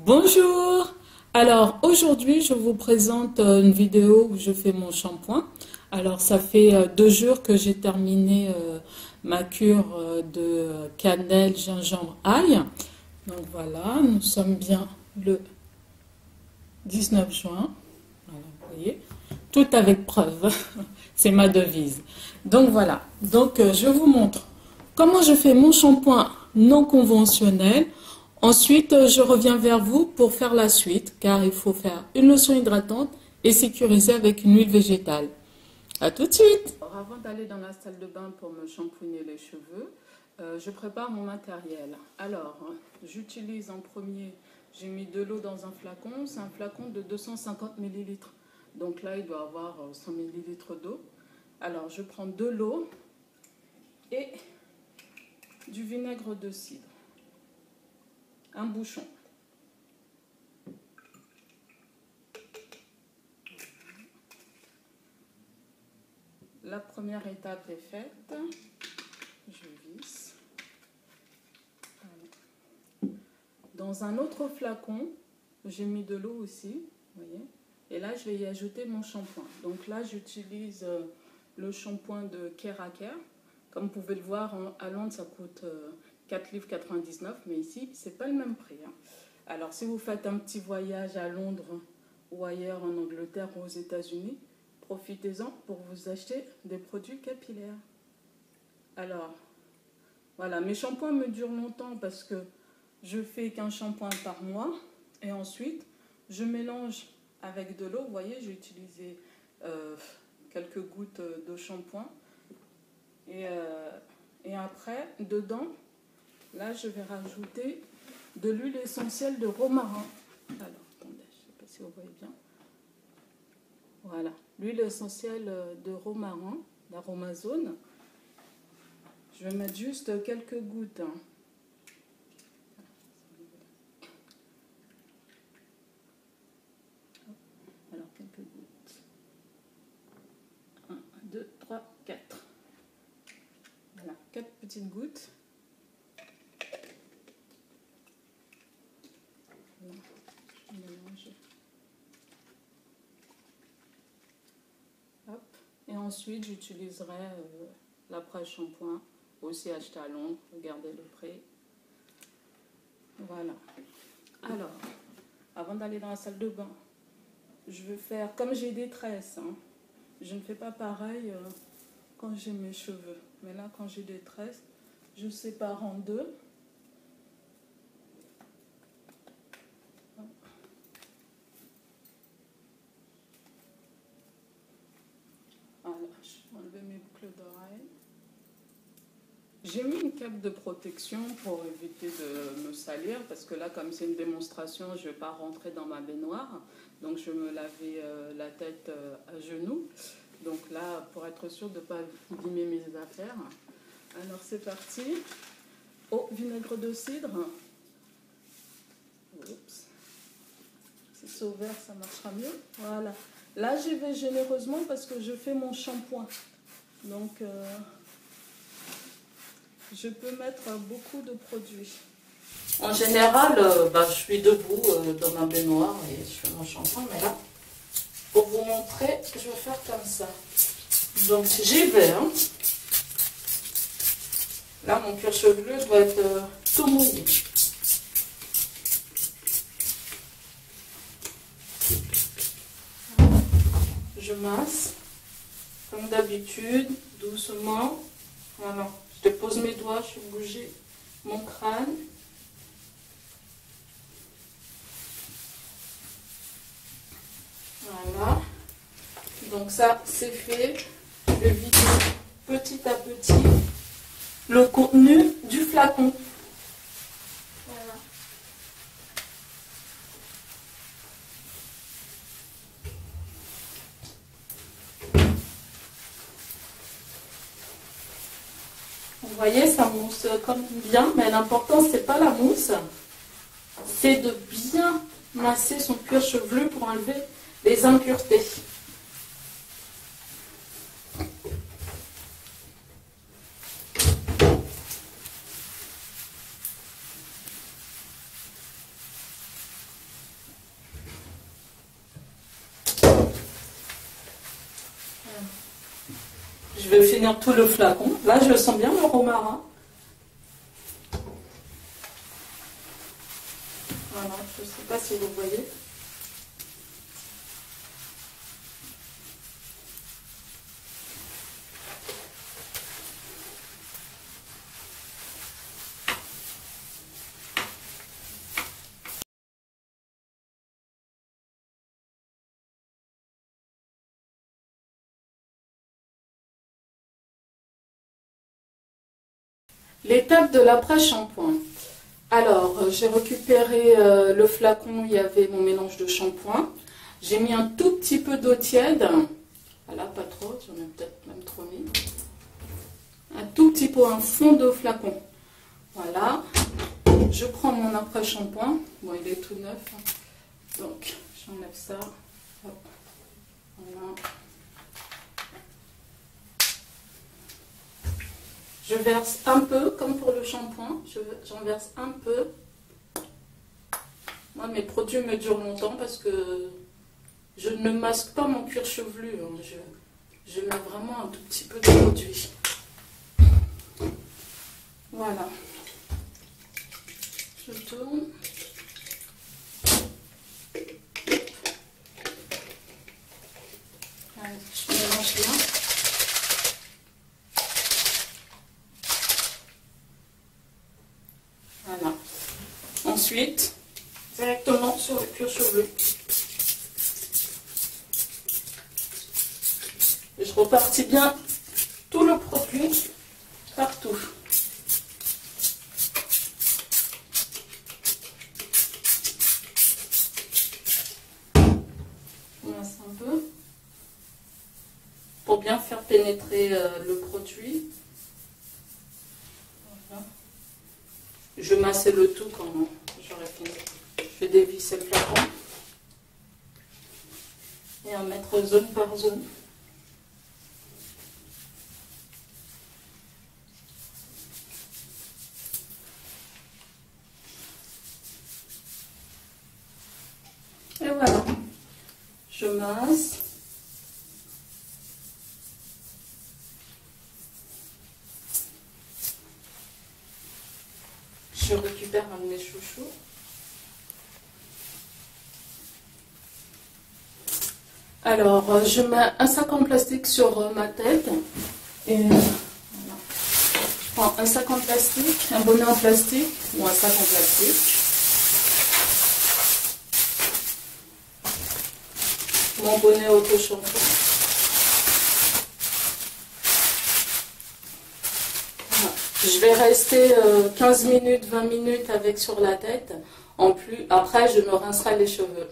Bonjour. Alors aujourd'hui je vous présente une vidéo où je fais mon shampoing. Alors ça fait 2 jours que j'ai terminé ma cure de cannelle, gingembre, ail. Donc voilà, nous sommes bien le 19 juin. Voilà, vous voyez, tout avec preuve. C'est ma devise. Donc voilà, donc je vous montre comment je fais mon shampoing non conventionnel. Ensuite, je reviens vers vous pour faire la suite, car il faut faire une lotion hydratante et sécuriser avec une huile végétale. À tout de suite. Alors, avant d'aller dans la salle de bain pour me shampouiner les cheveux, je prépare mon matériel. Alors, j'utilise en premier, j'ai mis de l'eau dans un flacon. C'est un flacon de 250 ml. Donc là, il doit avoir 100 ml d'eau. Alors, je prends de l'eau et du vinaigre de cidre. Un bouchon. La première étape est faite. Je visse. Voilà. Dans un autre flacon, j'ai mis de l'eau aussi. Voyez. Et là, je vais y ajouter mon shampoing. Donc là, j'utilise le shampoing de Keraker. Comme vous pouvez le voir, à Londres, ça coûte 4,99 $, mais ici, c'est pas le même prix. Alors, si vous faites un petit voyage à Londres ou ailleurs en Angleterre ou aux États-Unis, profitez-en pour vous acheter des produits capillaires. Alors, voilà, mes shampoings me durent longtemps parce que je fais qu'un shampoing par mois. Et ensuite, je mélange avec de l'eau. Vous voyez, j'ai utilisé quelques gouttes de shampoing. Et après, dedans, là, je vais rajouter de l'huile essentielle de romarin. Alors, attendez, je ne sais pas si vous voyez bien. Voilà, l'huile essentielle de romarin, d'aromazone. Je vais mettre juste quelques gouttes. Alors, quelques gouttes. 1, 2, 3, 4. Voilà, 4 petites gouttes. Hop. Et ensuite, j'utiliserai l'après-shampoing, aussi acheté à Londres. Regardez le prix. Voilà. Alors, avant d'aller dans la salle de bain, je vais faire, comme j'ai des tresses, je ne fais pas pareil quand j'ai mes cheveux. Mais là, quand j'ai des tresses, je sépare en deux. Voilà, je vais enlever mes boucles d'oreilles. J'ai mis une cape de protection pour éviter de me salir, parce que là, comme c'est une démonstration, je ne vais pas rentrer dans ma baignoire. Donc, je me lavais la tête à genoux. Donc là, pour être sûr de ne pas abîmer mes affaires. Alors, c'est parti. Oh, vinaigre de cidre. Oups. Si c'est ouvert, ça marchera mieux. Voilà. Là, j'y vais généreusement parce que je fais mon shampoing. Donc, je peux mettre beaucoup de produits. En général, je suis debout dans ma baignoire et je fais mon shampoing. Mais là, pour vous montrer, je vais faire comme ça. Donc, j'y vais. Là, mon cuir chevelu doit être tout mouillé. Je masse, comme d'habitude, doucement. Voilà. Je dépose mes doigts, je fais bouger mon crâne. Voilà. Donc ça, c'est fait. Je vais vider petit à petit le contenu du flacon. Voilà. Vous voyez, ça mousse comme bien, mais l'important, c'est pas la mousse, c'est de bien masser son cuir chevelu pour enlever les impuretés. Je vais finir tout le flacon. Là, je sens bien le romarin. Voilà, je ne sais pas si vous voyez. L'étape de l'après-shampoing. Alors, j'ai récupéré le flacon, il y avait mon mélange de shampoing. J'ai mis un tout petit peu d'eau tiède. Voilà, pas trop, j'en ai peut-être même trop mis. Un tout petit peu, un fond de flacon. Voilà. Je prends mon après-shampoing. Bon, il est tout neuf. Donc, j'enlève ça. Hop. Voilà. Je verse un peu, comme pour le shampoing, j'en verse un peu. Moi, mes produits me durent longtemps parce que je ne masque pas mon cuir chevelu. Hein. Je mets vraiment un tout petit peu de produit. Voilà. Je tourne. Allez, je mélange bien. Voilà. Ensuite, directement sur le cuir chevelu. Je repartis bien tout le produit partout. On masse un peu pour bien faire pénétrer le produit. Voilà. Je massais le tout quand j'aurai fini. Je vais dévisser le flacon et en mettre zone par zone. Et voilà, je masse. Je récupère un de mes chouchous. Alors, je mets un sac en plastique sur ma tête. Et voilà. Je prends un sac en plastique, un bonnet en plastique ou un sac en plastique. Mon bonnet auto-shampoing. Voilà. Je vais rester 15 minutes, 20 minutes avec sur la tête. En plus, après, je me rincerai les cheveux.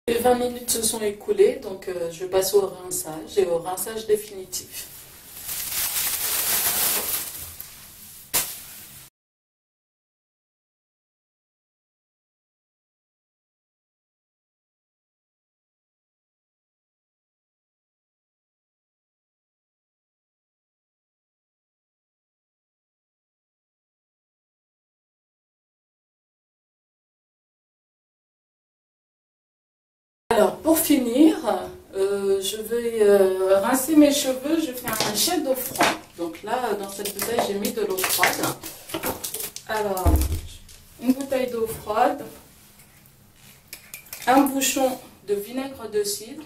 Les 20 minutes se sont écoulées, donc je passe au rinçage et au rinçage définitif. Alors, pour finir, je vais rincer mes cheveux. Je fais un jet d'eau froide. Donc là, dans cette bouteille, j'ai mis de l'eau froide. Alors, une bouteille d'eau froide, un bouchon de vinaigre de cidre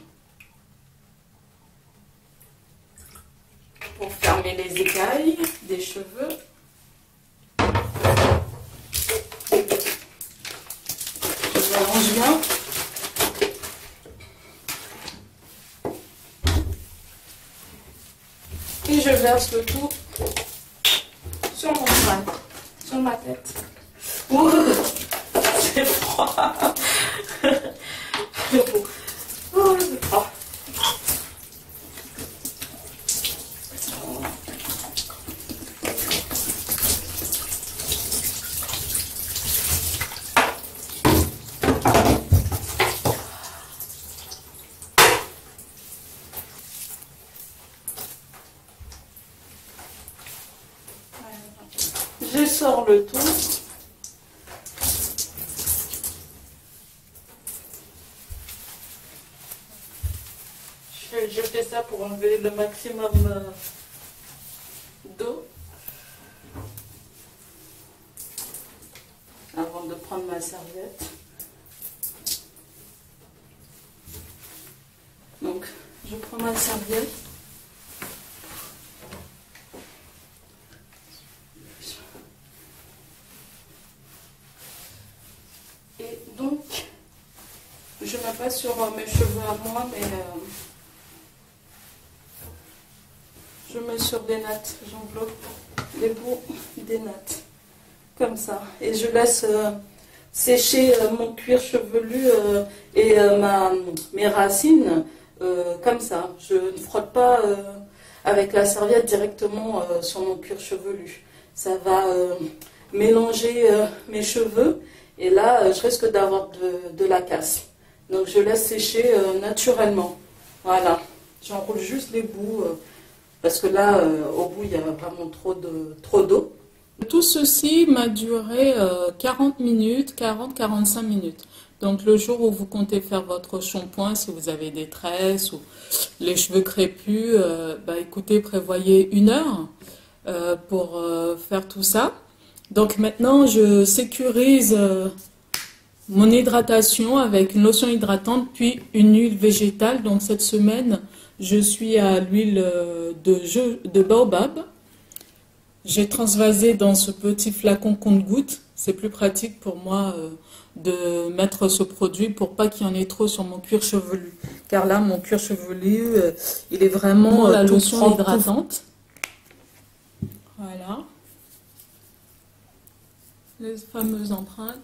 pour fermer les écailles des cheveux. Je mélange bien. Et je verse le tout sur mon crâne, sur ma tête. Ouh, c'est froid. Oh, c'est froid. Je sors le tout. Je fais ça pour enlever le maximum d'eau avant de prendre ma serviette. Donc, je prends ma serviette. Et donc, je ne mets pas sur mes cheveux à moi, mais je mets sur des nattes. J'enveloppe les bouts des nattes. Comme ça. Et je laisse sécher mon cuir chevelu et mes racines comme ça. Je ne frotte pas avec la serviette directement sur mon cuir chevelu. Ça va mélanger mes cheveux et là je risque d'avoir de la casse. Donc je laisse sécher naturellement. Voilà. J'enroule juste les bouts parce que là au bout il y a vraiment trop d'eau. Tout ceci m'a duré 40 minutes, 40-45 minutes. Donc le jour où vous comptez faire votre shampoing, si vous avez des tresses ou les cheveux crépus, écoutez, prévoyez 1 heure pour faire tout ça. Donc maintenant, je sécurise mon hydratation avec une lotion hydratante puis une huile végétale. Donc cette semaine, je suis à l'huile de baobab. J'ai transvasé dans ce petit flacon compte-gouttes. C'est plus pratique pour moi de mettre ce produit pour pas qu'il y en ait trop sur mon cuir chevelu. Car là, mon cuir chevelu, il est vraiment la lotion hydratante. Voilà. Les fameuses empreintes.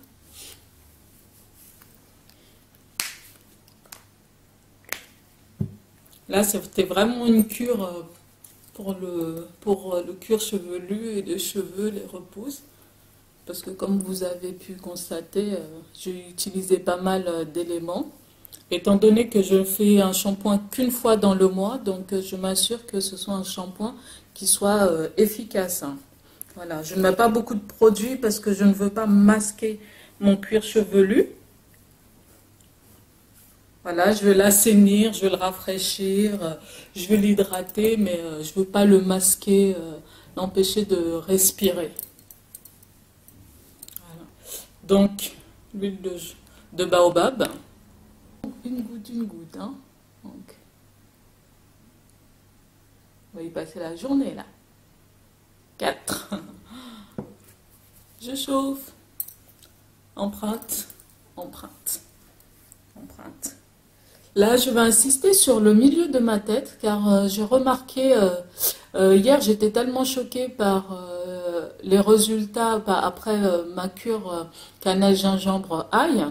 Là, c'était vraiment une cure pour le cuir chevelu et les cheveux, les repousses. Parce que comme vous avez pu constater, j'ai utilisé pas mal d'éléments. Étant donné que je fais un shampoing qu'une fois dans le mois, donc je m'assure que ce soit un shampoing qui soit efficace. Voilà, je ne mets pas beaucoup de produits parce que je ne veux pas masquer mon cuir chevelu. Voilà, je vais l'assainir, je vais le rafraîchir, je vais l'hydrater, mais je ne veux pas le masquer, l'empêcher de respirer. Voilà. Donc, l'huile de baobab. Une goutte, hein. Donc, on va y passer la journée, là. 4. Je chauffe. Empreinte, empreinte, empreinte. Là, je vais insister sur le milieu de ma tête, car j'ai remarqué, hier, j'étais tellement choquée par les résultats après ma cure cannelle gingembre ail,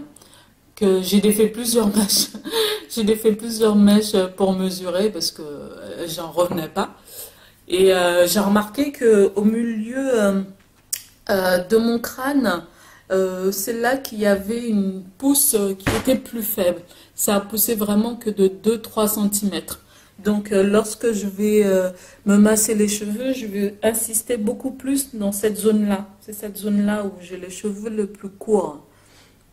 que j'ai défait plusieurs mèches. J'ai défait plusieurs mèches pour mesurer, parce que j'en revenais pas. Et j'ai remarqué qu'au milieu de mon crâne, c'est là qu'il y avait une pousse qui était plus faible. Ça a poussé vraiment que de 2-3 cm. Donc lorsque je vais me masser les cheveux, je vais insister beaucoup plus dans cette zone-là. C'est cette zone-là où j'ai les cheveux le plus courts.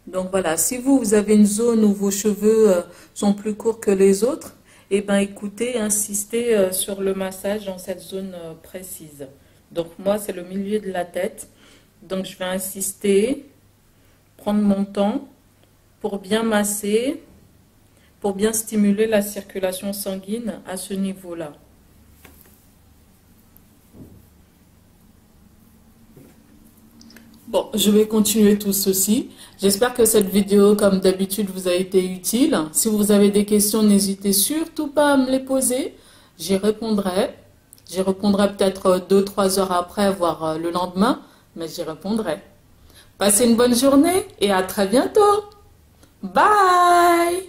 Donc voilà, si vous avez une zone où vos cheveux sont plus courts que les autres, eh bien écoutez, insistez sur le massage dans cette zone précise. Donc moi, c'est le milieu de la tête. Donc je vais insister, prendre mon temps pour bien masser, pour bien stimuler la circulation sanguine à ce niveau-là. Bon, je vais continuer tout ceci. J'espère que cette vidéo, comme d'habitude, vous a été utile. Si vous avez des questions, n'hésitez surtout pas à me les poser. J'y répondrai. J'y répondrai peut-être 2-3 heures après, voire le lendemain, mais j'y répondrai. Passez une bonne journée et à très bientôt. Bye!